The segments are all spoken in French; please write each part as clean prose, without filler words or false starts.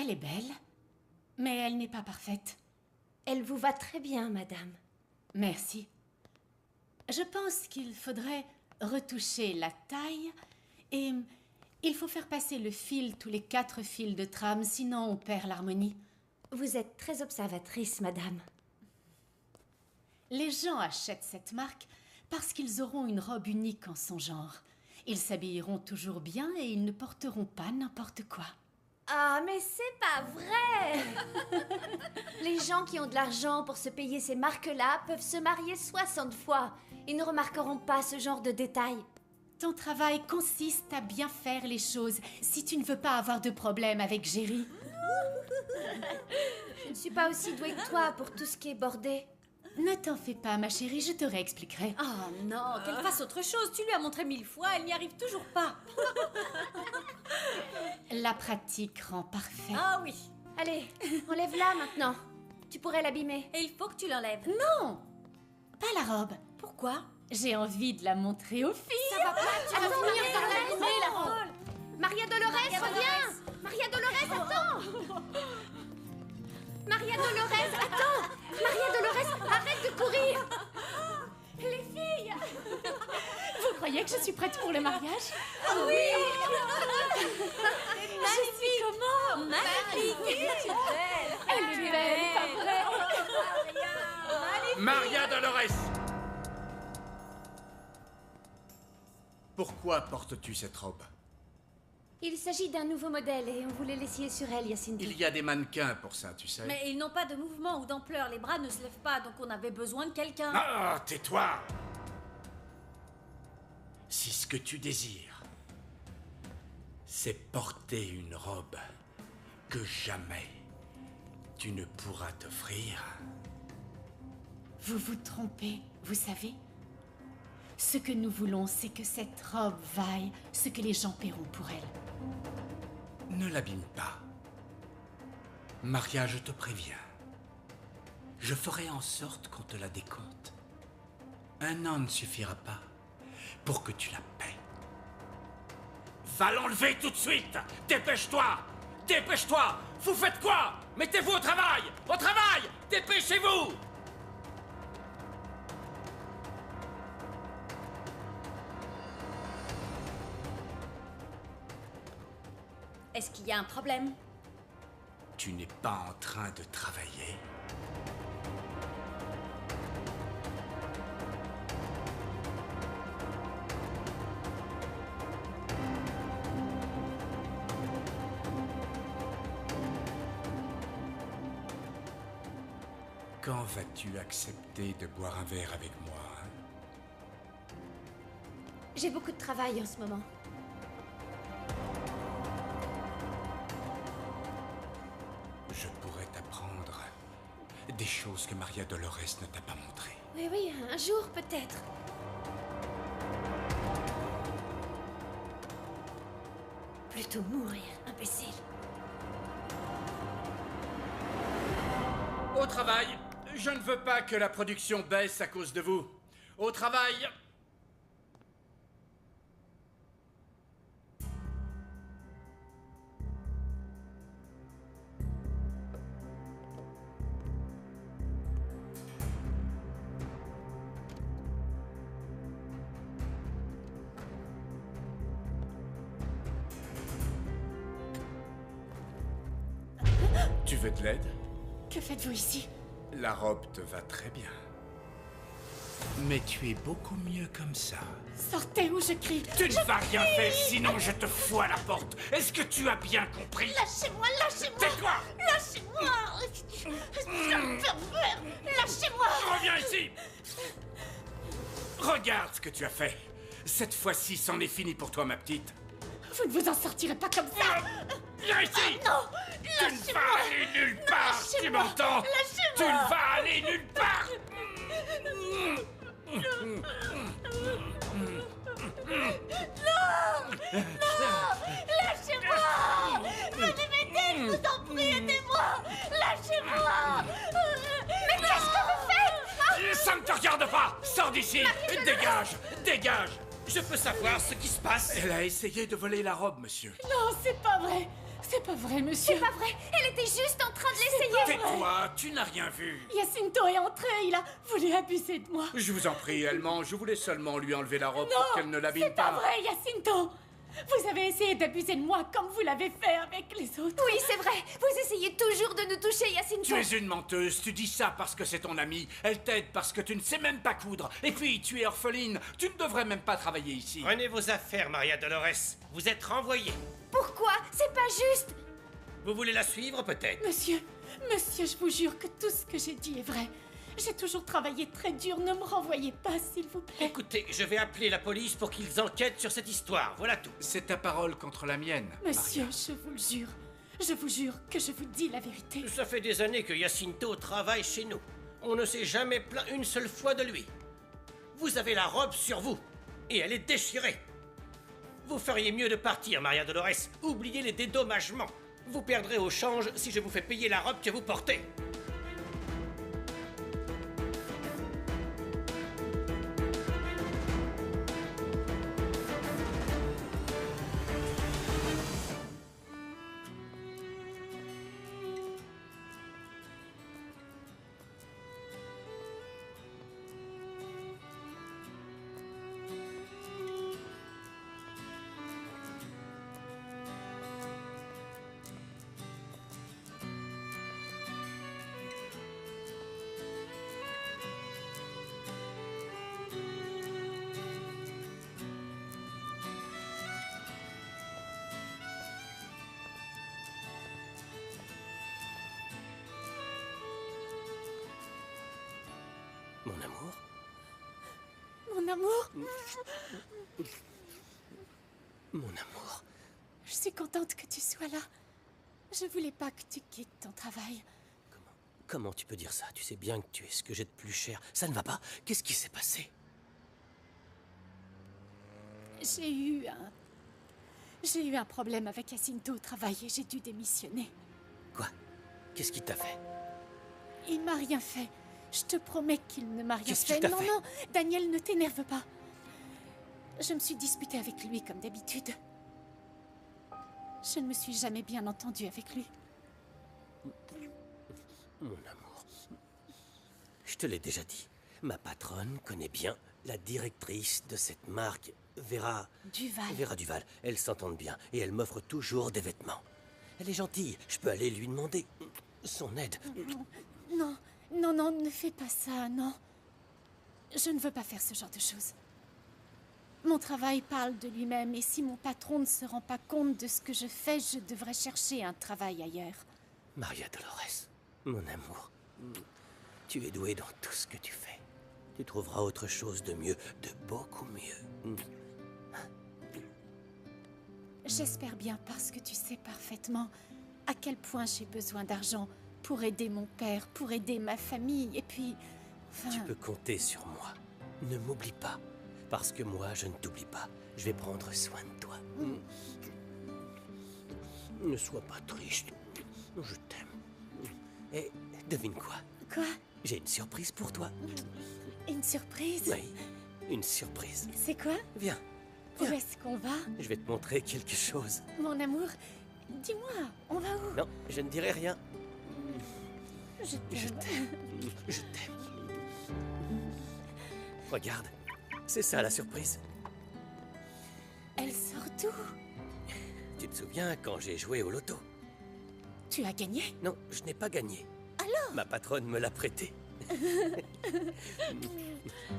Elle est belle, mais elle n'est pas parfaite. Elle vous va très bien, madame. Merci. Je pense qu'il faudrait retoucher la taille et il faut faire passer le fil tous les 4 fils de trame, sinon on perd l'harmonie. Vous êtes très observatrice, madame. Les gens achètent cette marque parce qu'ils auront une robe unique en son genre. Ils s'habilleront toujours bien et ils ne porteront pas n'importe quoi. Ah, mais c'est pas vrai! Les gens qui ont de l'argent pour se payer ces marques-là peuvent se marier 60 fois. Ils ne remarqueront pas ce genre de détails. Ton travail consiste à bien faire les choses si tu ne veux pas avoir de problème avec Jerry. Je ne suis pas aussi douée que toi pour tout ce qui est bordé. Ne t'en fais pas, ma chérie, je te réexpliquerai. Oh non, qu'elle fasse autre chose. Tu lui as montré 1000 fois, elle n'y arrive toujours pas. La pratique rend parfait. Ah oui. Allez, enlève-la maintenant. Tu pourrais l'abîmer. Et il faut que tu l'enlèves. Non! Pas la robe. Pourquoi? J'ai envie de la montrer aux filles. Ça va pas, tu vas finir par l'abîmer, la robe. Maria Dolores, reviens! Maria Dolores, attends! Maria Dolores, attends! Maria Dolores, arrête de courir! Les filles! Vous croyez que je suis prête pour le mariage? Oui! Je suis comment? Magnifique. Elle est belle, pas vrai? Maria Dolores! Pourquoi portes-tu cette robe? Il s'agit d'un nouveau modèle et on voulait l'essayer sur elle, Yacindy. Il y a des mannequins pour ça, tu sais. Mais ils n'ont pas de mouvement ou d'ampleur, les bras ne se lèvent pas, donc on avait besoin de quelqu'un. Ah, tais-toi! Si ce que tu désires, c'est porter une robe que jamais tu ne pourras t'offrir... Vous vous trompez, vous savez? Ce que nous voulons, c'est que cette robe vaille ce que les gens paieront pour elle. Ne l'abîme pas. Maria, je te préviens. Je ferai en sorte qu'on te la décompte. 1 an ne suffira pas pour que tu la paies. Va l'enlever tout de suite! Dépêche-toi! Dépêche-toi! Vous faites quoi? Mettez-vous au travail! Au travail! Dépêchez-vous! Est-ce qu'il y a un problème? Tu n'es pas en train de travailler? Quand vas-tu accepter de boire un verre avec moi, hein? J'ai beaucoup de travail en ce moment. Je pourrais t'apprendre des choses que Maria Dolores ne t'a pas montrées. Oui, oui, un jour peut-être. Plutôt mourir, imbécile. Au travail! Je ne veux pas que la production baisse à cause de vous. Au travail! Tu veux de l'aide? Que faites-vous ici? La robe te va très bien. Mais tu es beaucoup mieux comme ça. Sortez ou je crie! Tu ne vas rien faire, sinon je te fous à la porte. Est-ce que tu as bien compris? Lâchez-moi, lâchez-moi! Tais-toi! Lâchez-moi! Sale pervers! Lâchez-moi! Reviens ici! Regarde ce que tu as fait. Cette fois-ci, c'en est fini pour toi, ma petite. Vous ne vous en sortirez pas comme ça! Viens ici! Non! Tu ne vas aller nulle part, tu m'entends? Tu ne vas aller nulle part! Lâchez-moi! Venez m'aider, je vous en prie, aidez-moi! Lâchez-moi! Mais qu'est-ce que vous faites? Ça ne te regarde pas! Sors d'ici! Dégage! Dégage! Je peux savoir ce qui se passe? Elle a essayé de voler la robe, monsieur. Non, c'est pas vrai! C'est pas vrai, monsieur. C'est pas vrai. Elle était juste en train de l'essayer. Tais-toi, tu n'as rien vu. Jacinto est entré, il a voulu abuser de moi. Je vous en prie, Elman, je voulais seulement lui enlever la robe pour qu'elle ne l'abîme C'est pas vrai, Jacinto. Vous avez essayé d'abuser de moi comme vous l'avez fait avec les autres. Oui, c'est vrai. Vous essayez toujours de nous toucher, Jacinto. Tu es une menteuse, tu dis ça parce que c'est ton amie. Elle t'aide parce que tu ne sais même pas coudre. Et puis, tu es orpheline, tu ne devrais même pas travailler ici. Prenez vos affaires, Maria Dolores. Vous êtes renvoyée. Pourquoi? C'est pas juste. Vous voulez la suivre, peut-être? Monsieur, je vous jure que tout ce que j'ai dit est vrai. J'ai toujours travaillé très dur, ne me renvoyez pas, s'il vous plaît. Écoutez, je vais appeler la police pour qu'ils enquêtent sur cette histoire, voilà tout. C'est ta parole contre la mienne, Monsieur, Maria. je vous jure que je vous dis la vérité. Ça fait des années que Jacinto travaille chez nous. On ne s'est jamais plaint une seule fois de lui. Vous avez la robe sur vous, et elle est déchirée. Vous feriez mieux de partir, Maria Dolores. Oubliez les dédommagements. Vous perdrez au change si je vous fais payer la robe que vous portez. Mon amour? Mon amour, Mon amour. je suis contente que tu sois là. Je voulais pas que tu quittes ton travail. Comment tu peux dire ça? Tu sais bien que tu es ce que j'ai de plus cher. Ça ne va pas? Qu'est-ce qui s'est passé? J'ai eu un problème avec Jacinto au travail et j'ai dû démissionner. Quoi? Qu'est-ce qui t'a fait? Il m'a rien fait. Je te promets qu'il ne m'a rien Qu'est-ce fait. qu'il t'a Non, fait? non, Daniel, ne t'énerve pas. Je me suis disputée avec lui comme d'habitude. Je ne me suis jamais bien entendue avec lui. Mon amour. Je te l'ai déjà dit. Ma patronne connaît bien la directrice de cette marque, Vera Duval. Elles s'entendent bien et elle m'offre toujours des vêtements. Elle est gentille. Je peux aller lui demander son aide. Non, non, non, ne fais pas ça, non. Je ne veux pas faire ce genre de choses. Mon travail parle de lui-même et si mon patron ne se rend pas compte de ce que je fais, je devrais chercher un travail ailleurs. Maria Dolores, mon amour, tu es douée dans tout ce que tu fais. Tu trouveras autre chose de mieux, de beaucoup mieux. J'espère bien parce que tu sais parfaitement à quel point j'ai besoin d'argent pour aider mon père, pour aider ma famille, et puis... Enfin... Tu peux compter sur moi. Ne m'oublie pas, parce que moi, je ne t'oublie pas. Je vais prendre soin de toi. Ne sois pas triste. Je t'aime. Et devine quoi? Quoi? J'ai une surprise pour toi. Une surprise? Oui, une surprise. C'est quoi? Viens, Où est-ce qu'on va? je vais te montrer quelque chose. Mon amour, dis-moi, on va où? Non, je ne dirai rien. Je Je t'aime. t'aime. Je t'aime. Regarde, c'est ça la surprise. Elle sort d'où? Tu te souviens quand j'ai joué au loto? Tu as gagné? Non, je n'ai pas gagné. Alors? Ma patronne me l'a prêté.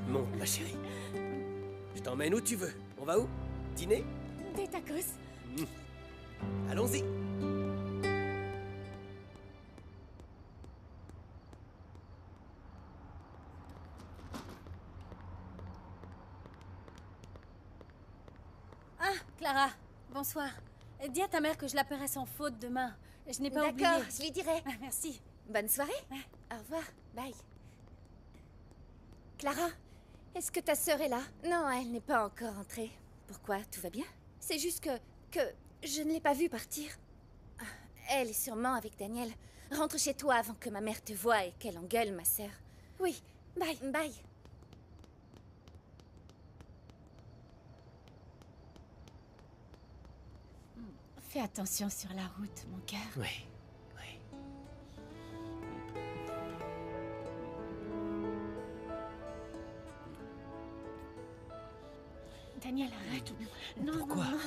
Monte, ma chérie. Je t'emmène où tu veux. On va où? Dîner? Des tacos? Allons-y. Ah, Clara, bonsoir. Dis à ta mère que je l'appellerai sans faute demain. Je n'ai pas oublié. D'accord, je lui dirai. Ah, merci. Bonne soirée. Au revoir. Bye. Clara, est-ce que ta sœur est là? Non, elle n'est pas encore entrée. Pourquoi? Tout va bien? C'est juste que je ne l'ai pas vue partir. Ah, elle est sûrement avec Daniel. Rentre chez toi avant que ma mère te voie et qu'elle engueule ma sœur. Oui, bye. Bye. Fais attention sur la route, mon cœur. Oui, oui. Daniel, arrête. Non, Pourquoi? non, non.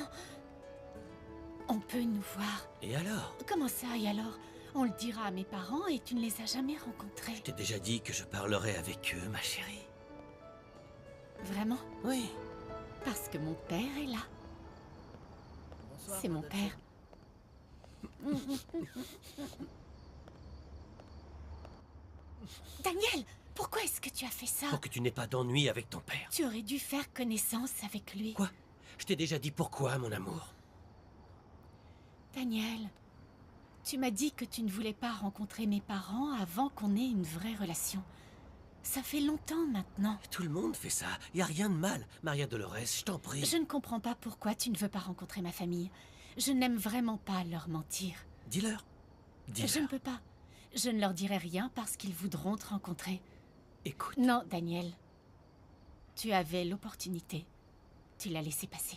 On peut nous voir. Et alors? Comment ça, et alors? On le dira à mes parents et tu ne les as jamais rencontrés. Je t'ai déjà dit que je parlerai avec eux, ma chérie. Vraiment? Oui. Parce que mon père est là. C'est mon père. Daniel, pourquoi est-ce que tu as fait ça? Pour que tu n'aies pas d'ennui avec ton père. Tu aurais dû faire connaissance avec lui. Quoi? Je t'ai déjà dit pourquoi, mon amour. Daniel, tu m'as dit que tu ne voulais pas rencontrer mes parents avant qu'on ait une vraie relation. Ça fait longtemps maintenant. Tout le monde fait ça. Y a rien de mal. Maria Dolores, je t'en prie. Je ne comprends pas pourquoi tu ne veux pas rencontrer ma famille. Je n'aime vraiment pas leur mentir. Dis-leur. Dis-leur. Je ne peux pas. Je ne leur dirai rien parce qu'ils voudront te rencontrer. Écoute. Non, Daniel. Tu avais l'opportunité. Tu l'as laissé passer.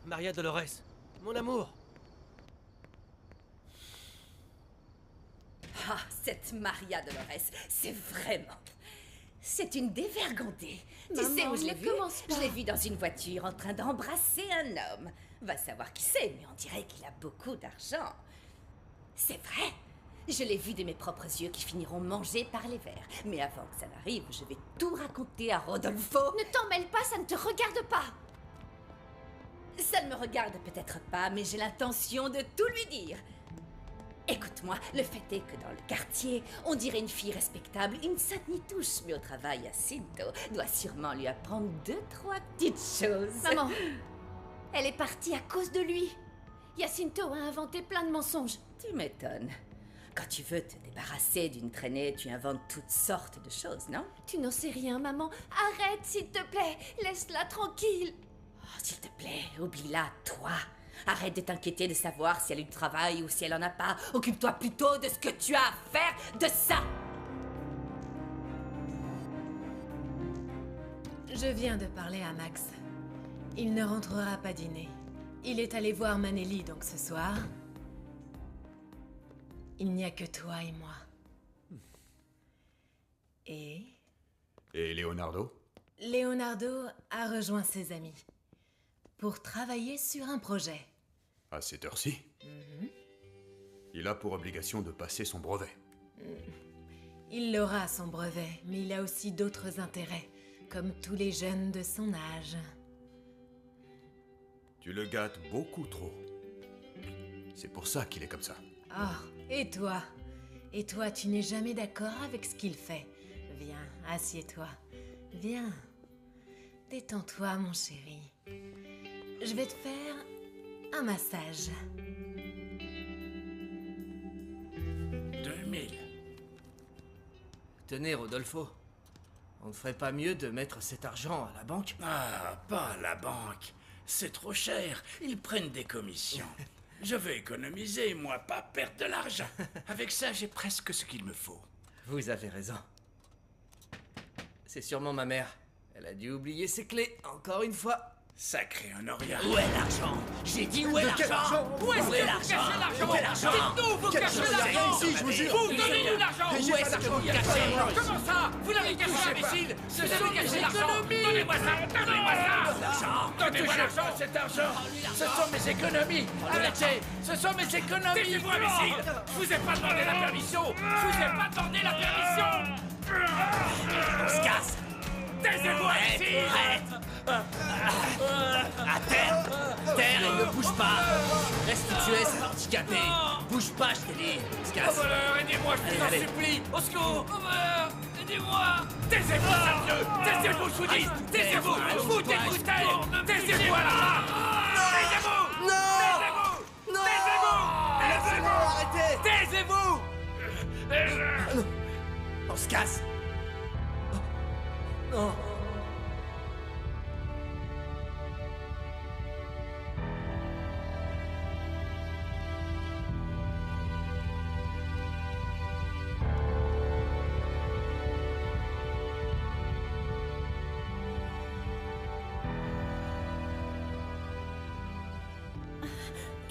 Maria Dolores, mon amour. Ah, cette Maria Dolores, c'est vraiment... C'est une dévergondée. Tu sais où je l'ai vue? Je l'ai vue dans une voiture en train d'embrasser un homme. Va savoir qui c'est, mais on dirait qu'il a beaucoup d'argent. C'est vrai. Je l'ai vu de mes propres yeux qui finiront mangés par les vers. Mais avant que ça n'arrive, je vais tout raconter à Rodolfo. Ne t'en mêle pas, ça ne te regarde pas. Ça ne me regarde peut-être pas, mais j'ai l'intention de tout lui dire. Écoute-moi, le fait est que dans le quartier, on dirait une fille respectable, une sainte n'y touche, mais au travail, Jacinto doit sûrement lui apprendre 2-3 petites choses. Maman, elle est partie à cause de lui. Jacinto a inventé plein de mensonges. Tu m'étonnes. Quand tu veux te débarrasser d'une traînée, tu inventes toutes sortes de choses, non? Tu n'en sais rien, maman. Arrête, s'il te plaît. Laisse-la tranquille. Oh, s'il te plaît, oublie-la, toi. Arrête de t'inquiéter de savoir si elle a du travail ou si elle en a pas. Occupe-toi plutôt de ce que tu as à faire de ça. Je viens de parler à Max. Il ne rentrera pas dîner. Il est allé voir Manelli, donc ce soir... Il n'y a que toi et moi. Et... Et Leonardo? Leonardo a rejoint ses amis. Pour travailler sur un projet. À cette heure-ci? Il a pour obligation de passer son brevet. Il aura son brevet, mais il a aussi d'autres intérêts, comme tous les jeunes de son âge. Tu le gâtes beaucoup trop. C'est pour ça qu'il est comme ça. Oh, et toi? Et toi, tu n'es jamais d'accord avec ce qu'il fait. Viens, assieds-toi. Viens. Détends-toi, mon chéri. Je vais te faire un massage. 2000. Tenez, Rodolfo. On ne ferait pas mieux de mettre cet argent à la banque? Ah, pas à la banque. C'est trop cher. Ils prennent des commissions. Je veux économiser, moi, pas perdre de l'argent. Avec ça, j'ai presque ce qu'il me faut. Vous avez raison. C'est sûrement ma mère. Elle a dû oublier ses clés, encore une fois. Sacré Honoria. Où est l'argent? J'ai dit où est l'argent? Où est l'argent? Où est l'argent? Dites-nous, vous cachez l'argent! ici, je vous jure. Vous donnez-nous l'argent! Où est-ce que vous cachez? Comment ça? Vous l'avez caché, imbécile! Vous avez caché l'argent! Donnez-moi ça! Donnez-moi ça! Donnez-moi l'argent, cet argent. Ce sont mes économies. Arrêtez. Ce sont mes économies. Taisez-vous, imbécile! Je vous ai pas demandé la permission! Je vous ai pas demandé la permission! On se casse! Taisez-vous, imbécile! Prête! À terre! Terre et ne bouge pas! Reste où tu es, c'est handicapé! Bouge pas, je t'ai dit! On se Au casse! voleur, aidez-moi, je vous en Allez. supplie! Au secours! Au voleur, aidez-moi! Taisez-vous, sérieux! Taisez-vous, je vous dis! Taisez-vous! Vous t'écoutez! Taisez-vous, là! Taisez-vous! Non! Taisez-vous! Non! Arrêtez! Taisez-vous! On se casse! Non!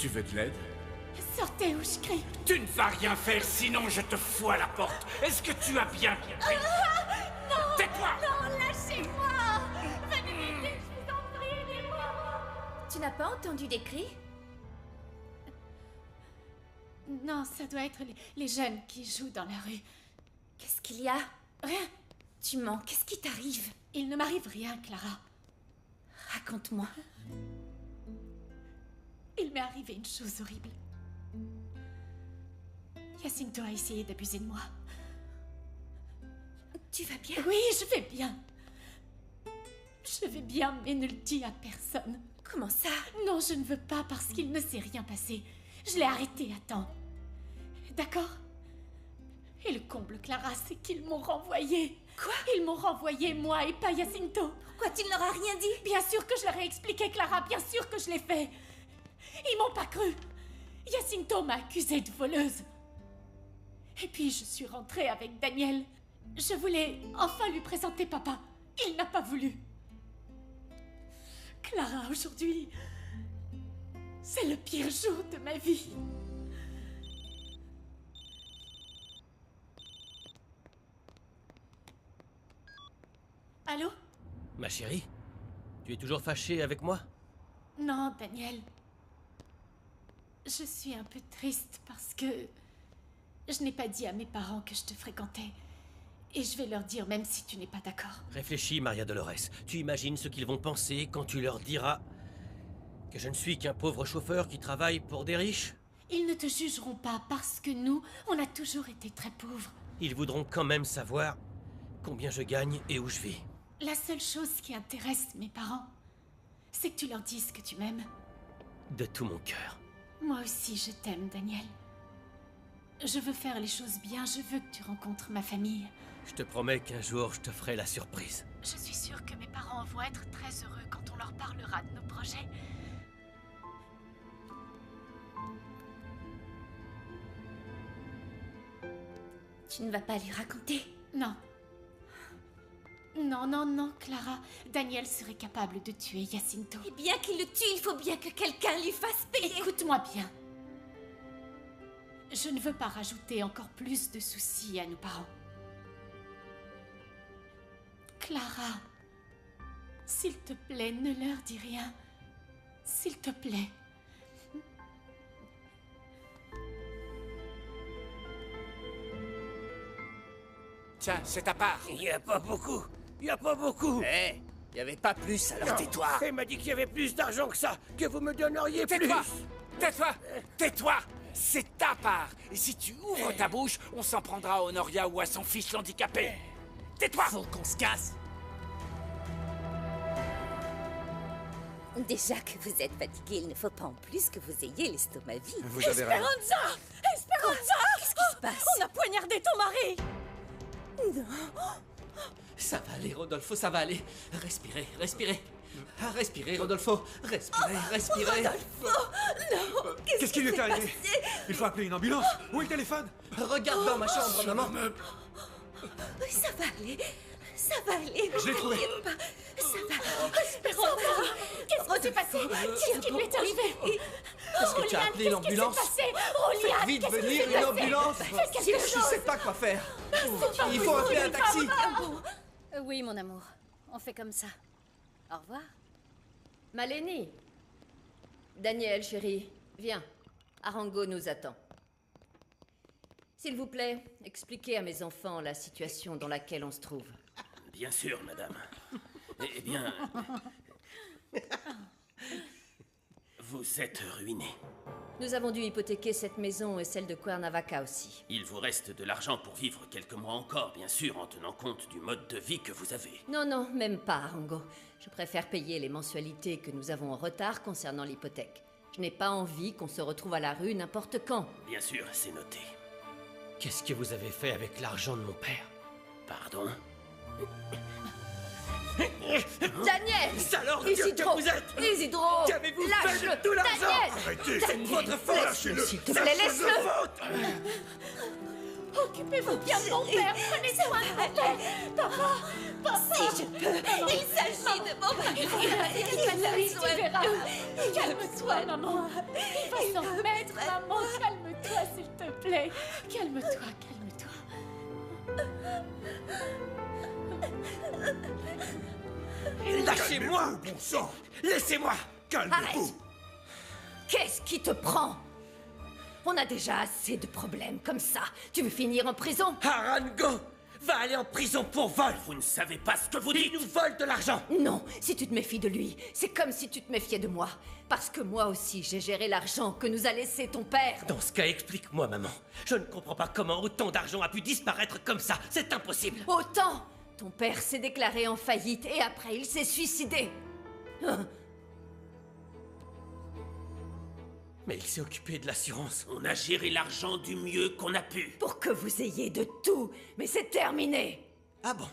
Tu veux de l'aide? Sortez ou je crie. Tu ne vas rien faire, sinon je te fous à la porte. Est-ce que tu as bien compris? Non! Tais-toi! Non, lâchez-moi! Venez m'aider, je vous en prie, aidez-moi! Tu n'as pas entendu des cris? Non, ça doit être les jeunes qui jouent dans la rue. Qu'est-ce qu'il y a? Rien. Tu mens, qu'est-ce qui t'arrive? Il ne m'arrive rien, Clara. Raconte-moi. Il m'est arrivé une chose horrible. Jacinto a essayé d'abuser de moi. Tu vas bien? Oui, je vais bien. Je vais bien, mais ne le dis à personne. Comment ça? Non, je ne veux pas parce qu'il ne s'est rien passé. Je l'ai arrêté à temps. D'accord? Et le comble, Clara, c'est qu'ils m'ont renvoyé. Quoi? Ils m'ont renvoyé, moi et pas Jacinto. Pourquoi tu ne leur as rien dit? Bien sûr que je leur ai expliqué, Clara, bien sûr que je l'ai fait. Ils m'ont pas cru. Jacinto m'a accusée de voleuse. Et puis je suis rentrée avec Daniel. Je voulais enfin lui présenter papa. Il n'a pas voulu. Clara, aujourd'hui, c'est le pire jour de ma vie. Allô? Ma chérie, tu es toujours fâchée avec moi? Non, Daniel. Je suis un peu triste parce que je n'ai pas dit à mes parents que je te fréquentais. Et je vais leur dire même si tu n'es pas d'accord. Réfléchis, Maria Dolores. Tu imagines ce qu'ils vont penser quand tu leur diras que je ne suis qu'un pauvre chauffeur qui travaille pour des riches? Ils ne te jugeront pas parce que nous, on a toujours été très pauvres. Ils voudront quand même savoir combien je gagne et où je vis. La seule chose qui intéresse mes parents, c'est que tu leur dises que tu m'aimes. De tout mon cœur. Moi aussi, je t'aime, Daniel. Je veux faire les choses bien, je veux que tu rencontres ma famille. Je te promets qu'un jour, je te ferai la surprise. Je suis sûre que mes parents vont être très heureux quand on leur parlera de nos projets. Tu ne vas pas lui raconter? Non. Non, non, non, Clara. Daniel serait capable de tuer Jacinto. Et bien qu'il le tue, il faut bien que quelqu'un lui fasse payer. Écoute-moi bien. Je ne veux pas rajouter encore plus de soucis à nos parents. Clara, s'il te plaît, ne leur dis rien. S'il te plaît. Tiens, c'est ta part. Il n'y a pas beaucoup. Il n'y a pas beaucoup. Eh, il n'y avait pas plus, alors tais-toi. Elle m'a dit qu'il y avait plus d'argent que ça, que vous me donneriez plus. Tais-toi. Tais-toi. Tais-toi. C'est ta part. Et si tu ouvres ta bouche, on s'en prendra à Honoria ou à son fils handicapé. Tais-toi. Faut qu'on se casse. Déjà que vous êtes fatigué, il ne faut pas en plus que vous ayez l'estomac vide. Vous avez raison. Esperanza! Esperanza! Qu'est-ce qui se passe? On a poignardé ton mari! Ça va aller, Rodolfo, ça va aller. Respirez, respirez. Respirez, Rodolfo. Respirez, respirez. Rodolfo! Non! Qu'est-ce qui lui est arrivé? Il faut appeler une ambulance. Où est le téléphone? Regarde dans ma chambre, maman. Ça va aller. Ça va aller. Je l'ai trouvé. Pas. Ça va. Esperanza! Qu'est-ce qui s'est passé? Qu'est-ce qui lui est arrivé? Est-ce que tu as appelé l'ambulance? Faites vite venir une ambulance. Je ne sais pas quoi faire. Il faut appeler un taxi. Oui, mon amour. On fait comme ça. Au revoir. Maleni. Daniel, chérie, viens. Arango nous attend. S'il vous plaît, expliquez à mes enfants la situation dans laquelle on se trouve. Bien sûr, madame. Eh bien... Vous êtes ruiné. Nous avons dû hypothéquer cette maison et celle de Cuernavaca aussi. Il vous reste de l'argent pour vivre quelques mois encore, bien sûr, en tenant compte du mode de vie que vous avez. Non, non, même pas, Arango. Je préfère payer les mensualités que nous avons en retard concernant l'hypothèque. Je n'ai pas envie qu'on se retrouve à la rue n'importe quand. Bien sûr, c'est noté. Qu'est-ce que vous avez fait avec l'argent de mon père? Pardon? Daniel! Salope Isidro! que vous êtes! Isidro! Qu'avez-vous fait Lâche-le! de tout l'argent? Daniel! Arrêtez! C'est de votre faute! Laisse-le, s'il te plaît, laisse-le! Occupez-vous bien de mon père. Prenez soin de mon père. Papa! Papa! Si je peux. Il s'agit Bon, bah, il Tu verras. Calme-toi, maman. Il va s'en remettre, maman. Calme-toi, s'il te plaît. Calme-toi, calme-toi. Lâchez-moi! Bon sang! Laissez-moi! Arrête! Qu'est-ce qui te prend? On a déjà assez de problèmes comme ça. Tu veux finir en prison? Harango va aller en prison pour vol! Vous ne savez pas ce que vous dites! Il nous vole de l'argent! Non, si tu te méfies de lui, c'est comme si tu te méfiais de moi. Parce que moi aussi, j'ai géré l'argent que nous a laissé ton père. Dans ce cas, explique-moi, maman. Je ne comprends pas comment autant d'argent a pu disparaître comme ça. C'est impossible! Autant! Ton père s'est déclaré en faillite et après il s'est suicidé. Hein? Mais il s'est occupé de l'assurance. On a géré l'argent du mieux qu'on a pu. Pour que vous ayez de tout, mais c'est terminé. Ah bon?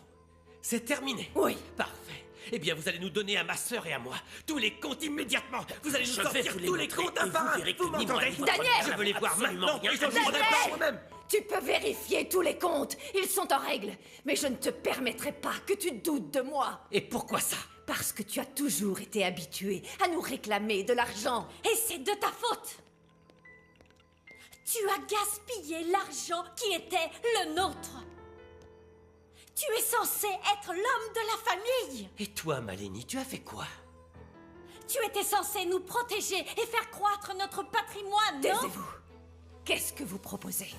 C'est terminé? Oui. Parfait. Eh bien, vous allez nous donner à ma sœur et à moi tous les comptes immédiatement. Vous allez nous sortir tous les comptes un par un. Vous m'entendez? Daniel! Je veux les voir maintenant. Et je ne Daniel! voudrais pas moi-même. Tu peux vérifier tous les comptes. Ils sont en règle. Mais je ne te permettrai pas que tu doutes de moi. Et pourquoi ça? Parce que tu as toujours été habitué à nous réclamer de l'argent. Et c'est de ta faute. Tu as gaspillé l'argent qui était le nôtre. Tu es censé être l'homme de la famille. Et toi, Maleni, tu as fait quoi? Tu étais censé nous protéger et faire croître notre patrimoine, non? Taisez-vous. Qu'est-ce que vous proposez?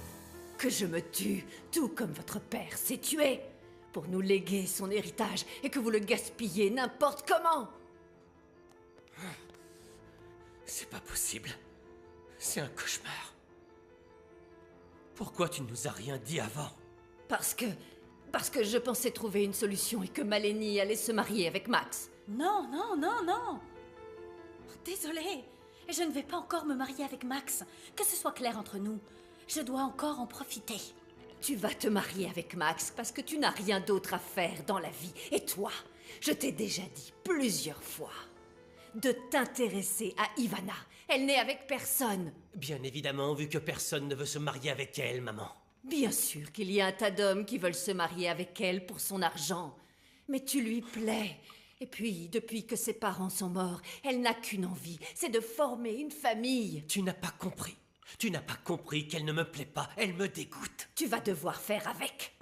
Que je me tue, tout comme votre père s'est tué, pour nous léguer son héritage et que vous le gaspillez n'importe comment? C'est pas possible. C'est un cauchemar. Pourquoi tu ne nous as rien dit avant? Parce que je pensais trouver une solution et que Maleni allait se marier avec Max. Non, non, non, non. Désolée. Je ne vais pas encore me marier avec Max. Que ce soit clair entre nous. Je dois encore en profiter. Tu vas te marier avec Max parce que tu n'as rien d'autre à faire dans la vie. Et toi, je t'ai déjà dit plusieurs fois de t'intéresser à Ivana. Elle n'est avec personne. Bien évidemment, vu que personne ne veut se marier avec elle, maman. Bien sûr qu'il y a un tas d'hommes qui veulent se marier avec elle pour son argent. Mais tu lui plais. Et puis, depuis que ses parents sont morts, elle n'a qu'une envie, c'est de former une famille. Tu n'as pas compris. Tu n'as pas compris qu'elle ne me plaît pas. Elle me dégoûte. Tu vas devoir faire avec.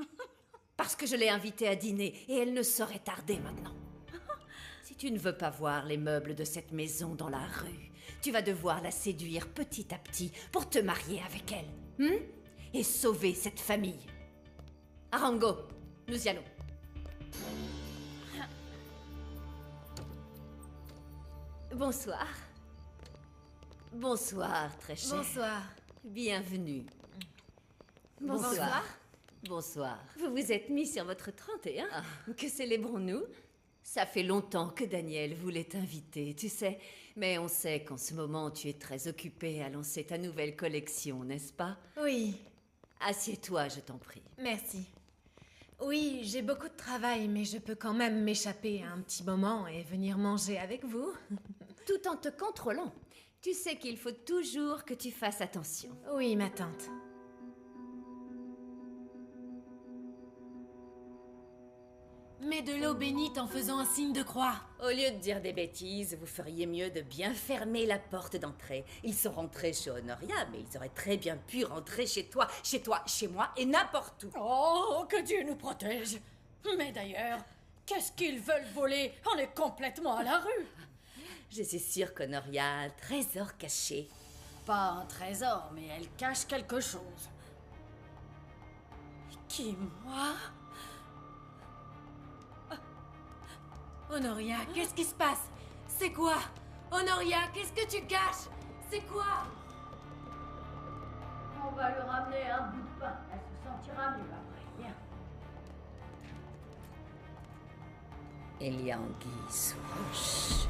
Parce que je l'ai invitée à dîner et elle ne saurait tarder maintenant. Si tu ne veux pas voir les meubles de cette maison dans la rue, tu vas devoir la séduire petit à petit pour te marier avec elle. Et sauver cette famille. Arango, nous y allons. Bonsoir. Bonsoir, très cher. Bonsoir. Bienvenue. Bonsoir. Bonsoir. Vous vous êtes mis sur votre 31. Que célébrons-nous? Ça fait longtemps que Daniel voulait t'inviter, tu sais. Mais on sait qu'en ce moment, tu es très occupé à lancer ta nouvelle collection, n'est-ce pas? Oui. Assieds-toi, je t'en prie. Merci. Oui, j'ai beaucoup de travail, mais je peux quand même m'échapper un petit moment et venir manger avec vous. Tout en te contrôlant. Tu sais qu'il faut toujours que tu fasses attention. Oui, ma tante. Mets de l'eau bénite en faisant un signe de croix. Au lieu de dire des bêtises, vous feriez mieux de bien fermer la porte d'entrée. Ils sont rentrés chez Honoria, mais ils auraient très bien pu rentrer chez toi, chez moi et n'importe où. Oh, que Dieu nous protège. Mais d'ailleurs, qu'est-ce qu'ils veulent voler? On est complètement à la rue. Je suis sûre qu'Honoria a un trésor caché. Pas un trésor, mais elle cache quelque chose. Qui, moi? Honoria, qu'est-ce qui se passe? C'est quoi? Honoria, qu'est-ce que tu caches? C'est quoi? On va lui ramener un bout de pain. Elle se sentira mieux après. Viens. Il y a anguille sous roche.